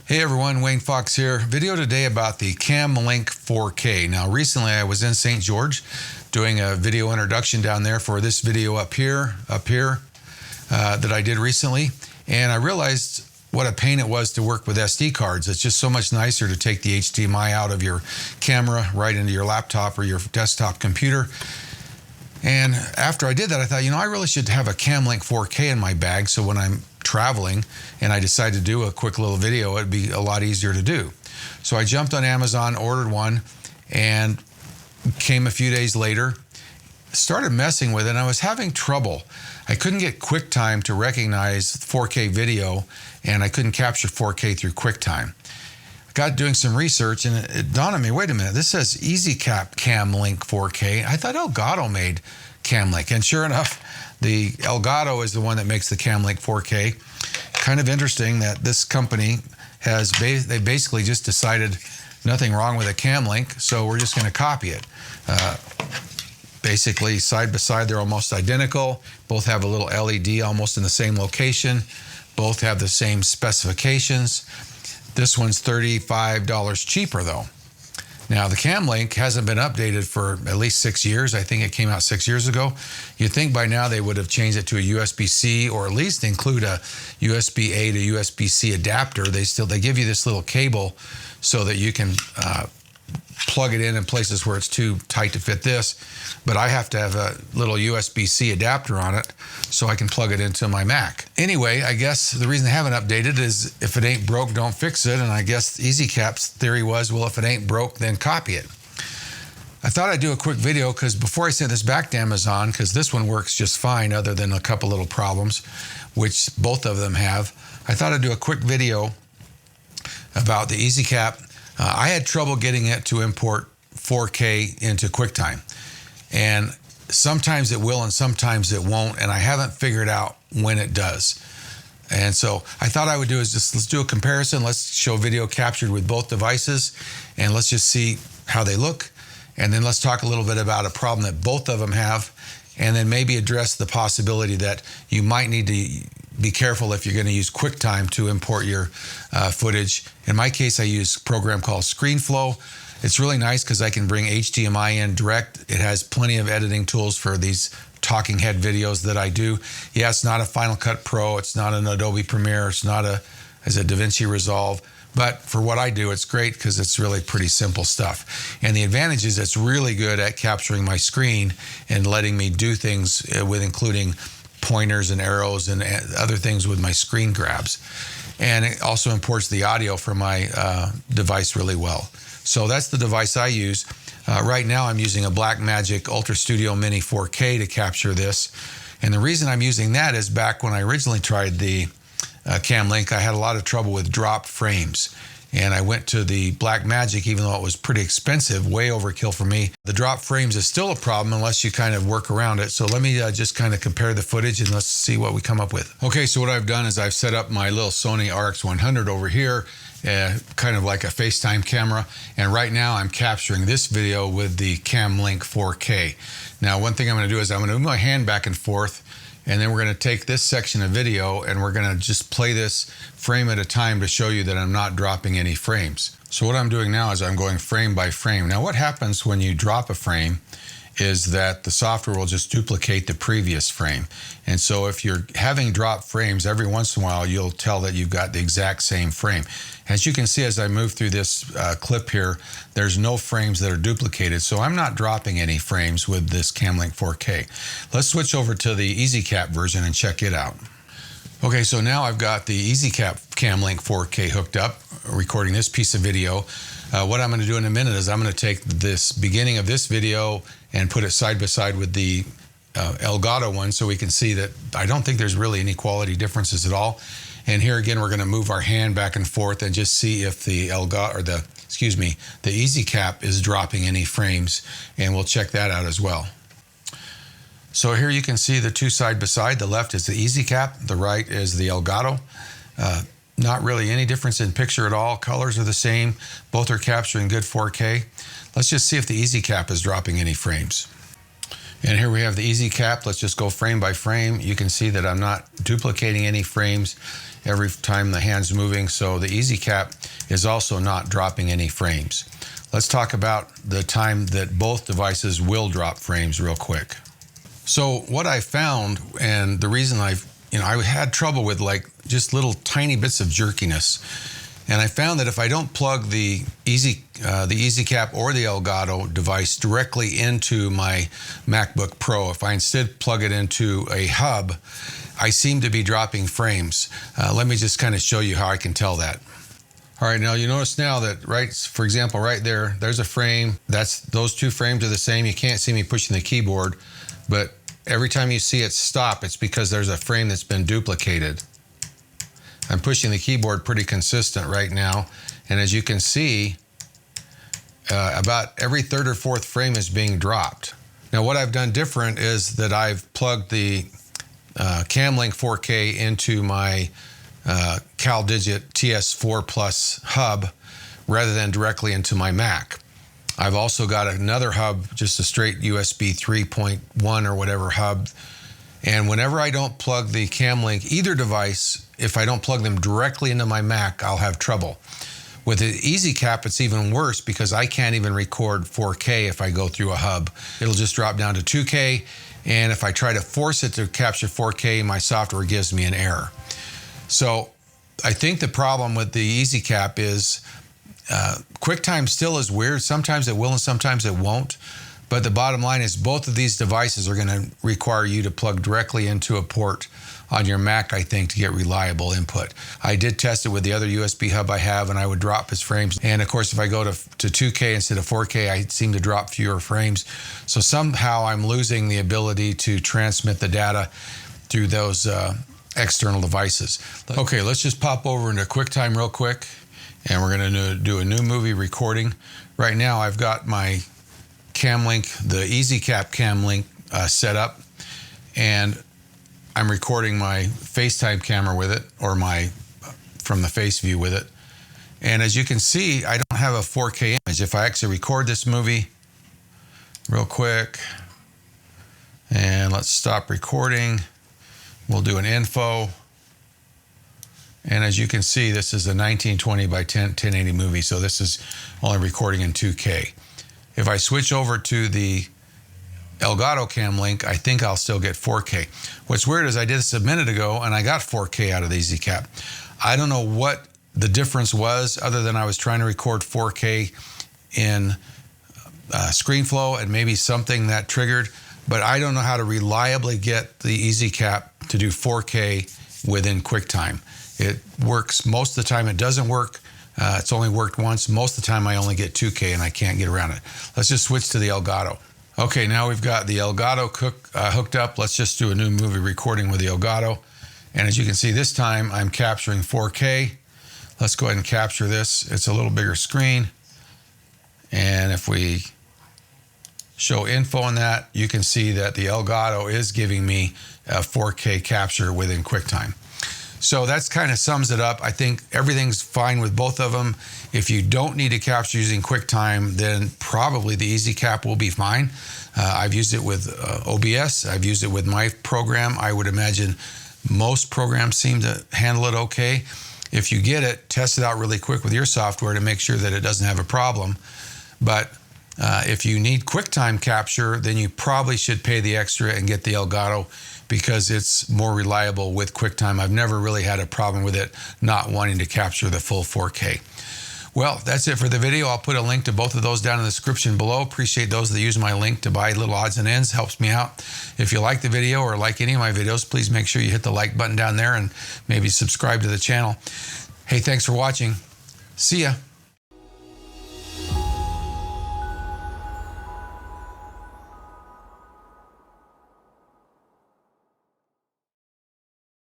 Hey everyone, Wayne Fox here. Video today about the Camlink 4K. Now recently I was in St. George doing a video introduction down there for this video up here that I did recently, and I realized what a pain it was to work with SD cards. It's just so much nicer to take the HDMI out of your camera right into your laptop or your desktop computer. And after I did that, I thought, I really should have a Camlink 4K in my bag, so when I'm traveling and I decide to do a quick little video, it'd be a lot easier to do. So I jumped on Amazon, ordered one, and came a few days later, started messing with it, and I was having trouble. I couldn't get QuickTime to recognize 4K video, and I couldn't capture 4K through QuickTime. I got doing some research, and it dawned on me, wait a minute, this says Ezcap Camlink 4K. I thought Elgato made Camlink, and sure enough, the Elgato is the one that makes the Camlink 4K. Kind of interesting that this company they basically just decided nothing wrong with a Camlink, so we're just going to copy it. Basically, side by side, they're almost identical. Both have a little LED almost in the same location. Both have the same specifications. This one's $35 cheaper though. Now the Camlink hasn't been updated for at least 6 years. I think it came out 6 years ago. You'd think by now they would have changed it to a USB-C, or at least include a USB-A to USB-C adapter. They give you this little cable so that you can plug it in places where it's too tight to fit this. But I have to have a little USB-C adapter on it so I can plug it into my Mac. Anyway, I guess the reason they haven't updated is if it ain't broke, don't fix it. And I guess Ezcap's theory was, well, if it ain't broke, then copy it. I thought I'd do a quick video because before I sent this back to Amazon, because this one works just fine other than a couple little problems, which both of them have, I thought I'd do a quick video about the Ezcap. I had trouble getting it to import 4K into QuickTime. And sometimes it will and sometimes it won't, and I haven't figured out when it does. And so I thought I would do is let's do a comparison. Let's show video captured with both devices, and let's just see how they look. And then let's talk a little bit about a problem that both of them have, and then maybe address the possibility that you might need to be careful if you're going to use QuickTime to import your footage. In my case, I use a program called ScreenFlow. It's really nice because I can bring HDMI in direct. It has plenty of editing tools for these talking head videos that I do. Yeah, it's not a Final Cut Pro. It's not an Adobe Premiere. It's not a DaVinci Resolve. But for what I do, it's great because it's really pretty simple stuff. And the advantage is it's really good at capturing my screen and letting me do things with including pointers and arrows and other things with my screen grabs. And it also imports the audio from my device really well. So that's the device I use. Right now I'm using a Blackmagic Ultra Studio Mini 4K to capture this. And the reason I'm using that is back when I originally tried the Camlink, I had a lot of trouble with dropped frames. And I went to the Blackmagic, even though it was pretty expensive, way overkill for me. The drop frames is still a problem unless you kind of work around it. So let me just kind of compare the footage and let's see what we come up with. Okay, so what I've done is I've set up my little Sony RX100 over here, kind of like a FaceTime camera. And right now I'm capturing this video with the Camlink 4K. Now, one thing I'm gonna do is I'm gonna move my hand back and forth, and then we're going to take this section of video and we're going to just play this frame at a time to show you that I'm not dropping any frames. So what I'm doing now is I'm going frame by frame. Now what happens when you drop a frame is that the software will just duplicate the previous frame. And so if you're having dropped frames, every once in a while you'll tell that you've got the exact same frame. As you can see as I move through this clip here, there's no frames that are duplicated, so I'm not dropping any frames with this Camlink 4K. Let's switch over to the Ezcap version and check it out. Okay, so now I've got the Ezcap Camlink 4K hooked up, recording this piece of video. What I'm going to do in a minute is I'm going to take this beginning of this video and put it side by side with the Elgato one so we can see that I don't think there's really any quality differences at all. And here again, we're going to move our hand back and forth and just see if the the Ezcap is dropping any frames, and we'll check that out as well. So here you can see the two side by side. The left is the Ezcap, the right is the Elgato. Not really any difference in picture at all. Colors are the same. Both are capturing good 4K. Let's just see if the Ezcap is dropping any frames. And here we have the Ezcap. Let's just go frame by frame. You can see that I'm not duplicating any frames every time the hand's moving, so the Ezcap is also not dropping any frames. Let's talk about the time that both devices will drop frames real quick. So what I found, and the reason I had trouble with like just little tiny bits of jerkiness, and I found that if I don't plug the Ezcap or the Elgato device directly into my MacBook Pro, if I instead plug it into a hub, I seem to be dropping frames. Let me just kind of show you how I can tell that. All right, now you notice now that, right, for example, right there, there's a frame. Those two frames are the same. You can't see me pushing the keyboard, but every time you see it stop, it's because there's a frame that's been duplicated. I'm pushing the keyboard pretty consistent right now, and as you can see, about every third or fourth frame is being dropped. Now what I've done different is that I've plugged the Camlink 4K into my CalDigit TS4 Plus hub rather than directly into my Mac. I've also got another hub, just a straight USB 3.1 or whatever hub. And whenever I don't plug the Camlink, either device, if I don't plug them directly into my Mac, I'll have trouble. With the Ezcap, it's even worse because I can't even record 4K if I go through a hub. It'll just drop down to 2K, and if I try to force it to capture 4K, my software gives me an error. So I think the problem with the Ezcap is QuickTime still is weird. Sometimes it will and sometimes it won't. But the bottom line is both of these devices are going to require you to plug directly into a port on your Mac, I think, to get reliable input. I did test it with the other USB hub I have, and I would drop its frames. And of course, if I go to 2K instead of 4K, I seem to drop fewer frames. So somehow I'm losing the ability to transmit the data through those external devices. Okay, let's just pop over into QuickTime real quick, and we're going to do a new movie recording. Right now, I've got my Camlink, the Ezcap Camlink set up, and I'm recording my FaceTime camera with it, or from the face view with it. And as you can see, I don't have a 4K image. If I actually record this movie real quick, and let's stop recording, we'll do an info. And as you can see, this is a 1920 by 1080 movie, so this is only recording in 2K. If I switch over to the Elgato Camlink, I think I'll still get 4K. What's weird is I did this a minute ago and I got 4K out of the Ezcap. I don't know what the difference was other than I was trying to record 4K in ScreenFlow and maybe something that triggered, but I don't know how to reliably get the Ezcap to do 4K within QuickTime. It works most of the time. It doesn't work. It's only worked once. Most of the time I only get 2K and I can't get around it. Let's just switch to the Elgato. Okay, now we've got the Elgato hooked up. Let's just do a new movie recording with the Elgato. And as you can see, this time I'm capturing 4K. Let's go ahead and capture this. It's a little bigger screen. And if we show info on that, you can see that the Elgato is giving me a 4K capture within QuickTime. So that's kind of sums it up. I think everything's fine with both of them. If you don't need to capture using QuickTime, then probably the Ezcap will be fine. I've used it with OBS. I've used it with my program. I would imagine most programs seem to handle it okay. If you get it, test it out really quick with your software to make sure that it doesn't have a problem. But if you need QuickTime capture, then you probably should pay the extra and get the Elgato because it's more reliable with QuickTime. I've never really had a problem with it not wanting to capture the full 4K. Well, that's it for the video. I'll put a link to both of those down in the description below. Appreciate those that use my link to buy little odds and ends. Helps me out. If you like the video or like any of my videos, please make sure you hit the like button down there and maybe subscribe to the channel. Hey, thanks for watching. See ya.